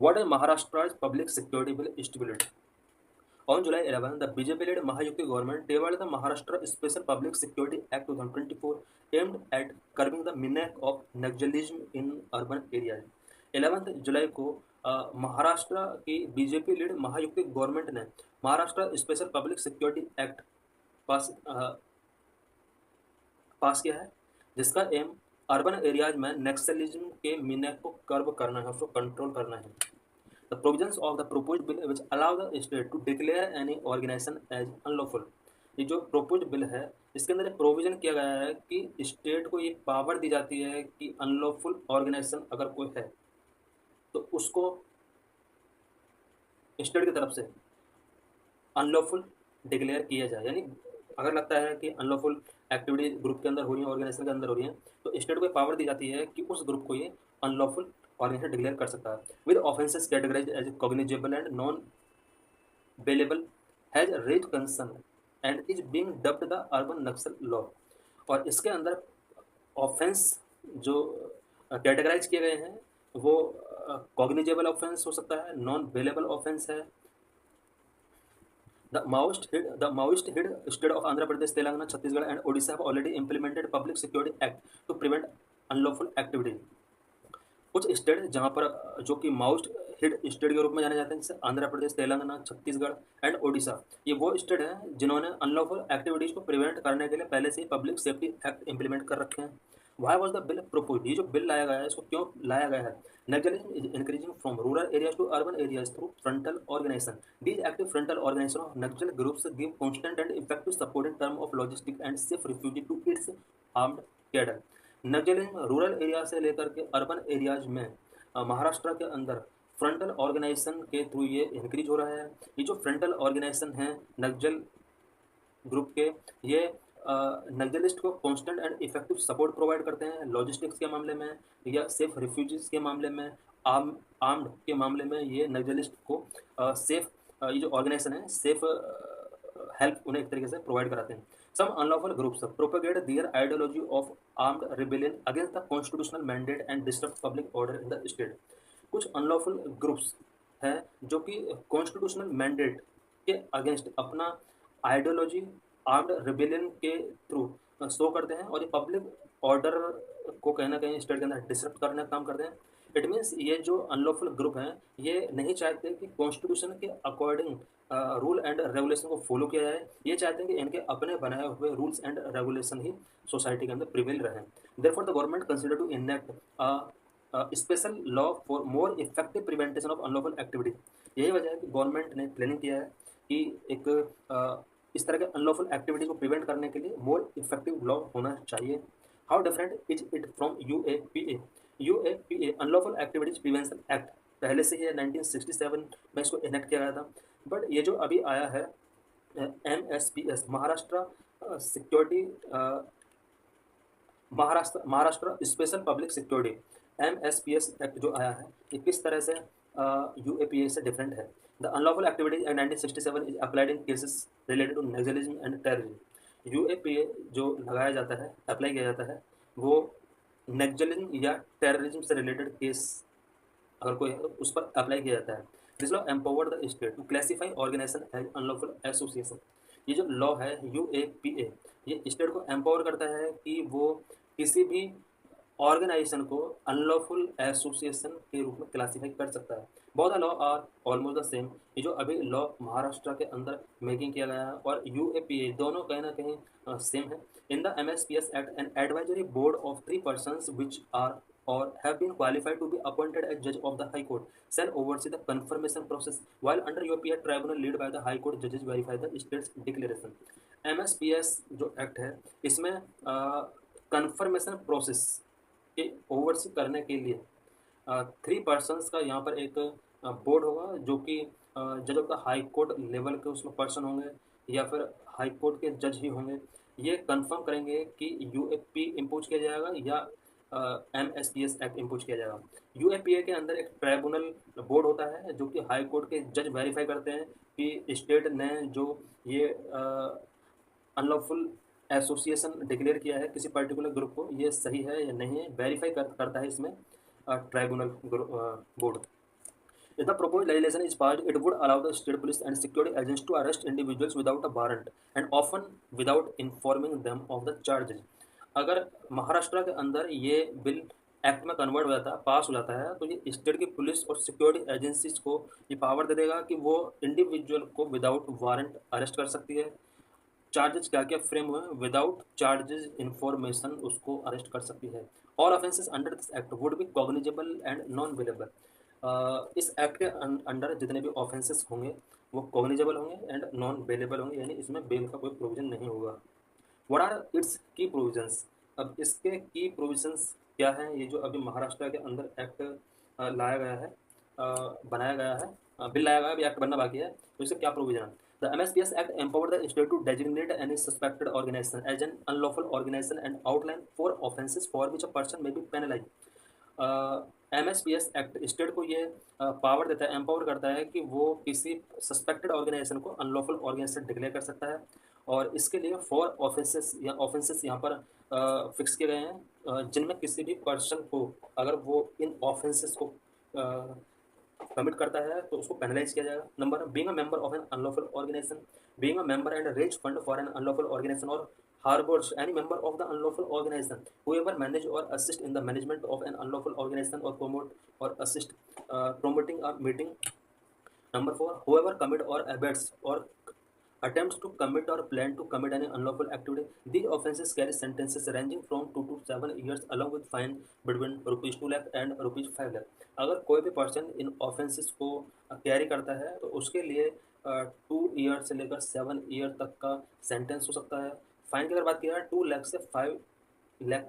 What is Maharashtra's public security bill stipulated? On July 11, the BJP-led Mahayukti government tabled the Maharashtra Special Public Security Act 2024 aimed at curbing the menace of Naxalism in urban areas. 11 जुलाई को महाराष्ट्र की BJP lead Mahayuti government ने Maharashtra special public security act pass pass किया है, जिसका M urban areas में नक्सलिज्म के मीना को कर्ब करना है, उसको कंट्रोल करना है। The provisions of the proposed bill which allow the state to declare any organisation as unlawful. ये जो प्रोपोज्ड बिल है, इसके अंदर एक प्रोविजन किया गया है कि स्टेट को ये पावर दी जाती है कि अनलॉफुल ऑर्गेनाइजेशन अगर कोई है तो उसको स्टेट की तरफ से अनलॉफुल डिक्लेयर किया जाए। यानी अगर लगता है कि अनलॉफुल एक्टिविटी ग्रुप के अंदर हो रही है, ऑर्गेनाइजेशन के अंदर हो रही है, तो स्टेट को पावर दी जाती है कि उस ग्रुप को ये अनलॉफुल ऑर्गेनाइजेशन डिक्लेयर कर सकता है with offences categorised as cognizable and non bailable has raise concern and is being dubbed the urban Naxal law. और इसके अंदर ऑफेंस जो कैटेगराइज किए गए हैं वो कॉग्निजेबल ऑफेंस हो सकता है, नॉन बेलेबल ऑफेंस है। The Maoist hit state of Andhra Pradesh, Telangana, Chhattisgarh, and Odisha have already implemented Public Security Act to prevent unlawful activity. कुछ स्टेट जहाँ पर जो कि माउस्ट हिट स्टेट के रूप में जाने जाते हैं, जैसे आंध्र प्रदेश, तेलंगाना, छत्तीसगढ़ एंड ओडिशा, ये वो स्टेट हैं जिन्होंने अनलॉफुल एक्टिविटीज को प्रिवेंट करने के लिए पहले से ही पब्लिक सेफ्टी एक्ट इंप्लीमेंट कर रखे हैं। Why was the bill propose? ये जो बिल लाया गया है इसको क्यों लाया गया है? Nextalism is increasing from rural areas to urban areas through frontal organization. These active frontal organization of Naxal groups give constant and effective support in terms of logistics and safe refuge to its armed cadre. Naxalism rural area से लेकर के urban areas में महाराष्ट्र के अंदर frontal organisation के through ये increase हो रहा है। ये जो फ्रंटल ऑर्गेनाइजेशन हैं नक्सल ग्रुप के, ये नक्सलिस्ट को constant and effective support provide करते हैं लॉजिस्टिक्स के मामले में या सेफ रिफ्यूजीज के मामले में, आर्म्ड के मामले में ये नक्सलिस्ट को सेफ ये जो ऑर्गेनाइजेशन है सेफ हेल्प उन्हें एक तरीके से प्रोवाइड कराते हैं। Some unlawful groups propagate their ideology of armed rebellion against the constitutional mandate and disturb public order in the state. कुछ अनलॉफुल ग्रुप्स हैं जो कि कॉन्स्टिट्यूशनल मैंडेट के अगेंस्ट अपना आइडियोलॉजी आर्म्ड रिबेलियन के थ्रू शो करते हैं और ये पब्लिक ऑर्डर को कहीं ना कहीं स्टेट के अंदर डिसरप्ट करने का काम करते हैं। इट मीन्स ये जो अनलॉफुल ग्रुप हैं ये नहीं चाहते कि कॉन्स्टिट्यूशन के अकॉर्डिंग रूल एंड रेगुलेशन को फॉलो किया जाए, ये चाहते हैं कि इनके अपने बनाए हुए रूल्स एंड रेगुलेशन ही सोसाइटी के अंदर प्रिवेल रहे। Therefore the government consider to enact special law for more effective prevention of unlawful activity. यही वजह है कि गवर्नमेंट ने प्लानिंग किया है कि एक इस तरह के अनलॉफुल एक्टिविटी को प्रिवेंट करने के लिए मोर इफेक्टिव लॉ होना चाहिए। How different is it from UAPA? UAPA unlawful activities prevention act पहले से ही 1967 में इसको इनेक्ट किया गया था, बट ये जो अभी आया है MSPS Maharashtra security Maharashtra special public security MSPS act जो आया है ये किस तरह से यूएपीए से डिफरेंट है? The unlawful activities act 1967 is applied in cases related to naxalism and terrorism. UAPA जो लगाया जाता है, अप्लाई किया जाता है, वो नक्सलिज्म या टेररिज्म से रिलेटेड केस अगर कोई है तो उस पर अप्लाई किया जाता है। This law empower the state to classify organisation as unlawful association. ये जो लॉ है यूएपीए ये स्टेट को एम्पावर करता है कि वो किसी भी ऑर्गेनाइजेशन को अनलॉफुल एसोसिएशन के रूप में क्लासीफाई कर सकता है। Both the law are almost the same. ये जो अभी लॉ महाराष्ट्र के अंदर मेकिंग किया गया है और यूएपीए दोनों कहीं ना कहीं सेम है। In the MSPS act an advisory board of 3 persons which are or have been qualified to be appointed as judge of the High Court shall oversee the confirmation process, while under UPA tribunal led by the High Court judges verify the state's declaration। MSPS जो act है इसमें conformation process के oversee करने के लिए 3 persons का यहाँ पर एक बोर्ड होगा जो कि जज of the high court level के उसमें पर्सन होंगे या फिर हाई कोर्ट के जज ही होंगे। ये कंफर्म करेंगे कि यूएपी इम्पोज किया जाएगा या एमएसपीएस एक्ट इम्पोज किया जाएगा। यूएपीए के अंदर एक ट्राइब्यूनल बोर्ड होता है जो कि हाई कोर्ट के जज वेरीफाई करते हैं कि स्टेट ने जो ये अनलॉफुल एसोसिएशन डिक्लेयर किया है किसी पर्टिकुलर ग्रुप को, ये सही है या नहीं है, वेरीफाई करता है इसमें tribunal board. If the proposed legislation is passed, it would allow the state police and security agents to arrest individuals without a warrant and often without informing them of the charges. अगर महाराष्ट्र के अंदर ये bill act में convert हो जाता है, पास हो जाता है, तो ये स्टेट की पुलिस और सिक्योरिटी एजेंसीज को ये पावर दे देगा कि वो इंडिविजुअल को विदाउट वारंट अरेस्ट कर सकती है। चार्जेस क्या क्या फ्रेम हुए, विदाउट चार्जेस इंफॉर्मेशन उसको अरेस्ट कर सकती है। All offences under this act would be cognizable and non bailable. इस एक्ट के अंडर जितने भी ऑफेंसेस होंगे वो कॉग्निजेबल होंगे एंड नॉन बेलेबल होंगे, यानी इसमें बेल का कोई प्रोविजन नहीं होगा। व्हाट आर इट्स की प्रोविजंस? अब इसके की प्रोविजंस क्या हैं, ये जो अभी महाराष्ट्र के अंदर एक्ट लाया गया है, बनाया गया है, बिल लाया गया है, अभी एक्ट बनना बाकी है, तो इससे क्या प्रोविजन है? The MSPS Act empowered the state to designate any suspected organization as an unlawful organization and outline four offences for which a person may be penalized. MSPS act state को ये power देता है, empower करता है कि वो किसी suspected organisation को अनलॉफुल ऑर्गेनाइजेशन डिक्लेयर कर सकता है, और इसके लिए फोर ऑफेंसेस यहाँ पर फिक्स किए गए हैं, जिनमें किसी भी पर्सन को अगर वो इन ऑफेंसेस को कमिट करता है तो उसको पेनलाइज किया जाएगा। Number, being a member of an unlawful organisation, being a member and raise fund for an unlawful organisation और harbors any member of the unlawful organization, whoever manage or assist in the management of an unlawful organization or promote or assist promoting a meeting. Number 4, whoever commit or abets or attempts to commit or plan to commit any unlawful activity. These offences carry sentences ranging from 2 to 7 years along with fine between rupees 2 lakh and rupees 5 lakh. अगर कोई भी person in offences को carry करता है तो उसके लिए 2 year से लेकर 7 ईयर तक का सेंटेंस हो सकता है। फाइन की अगर बात की जाए 2 लाख से 5 लाख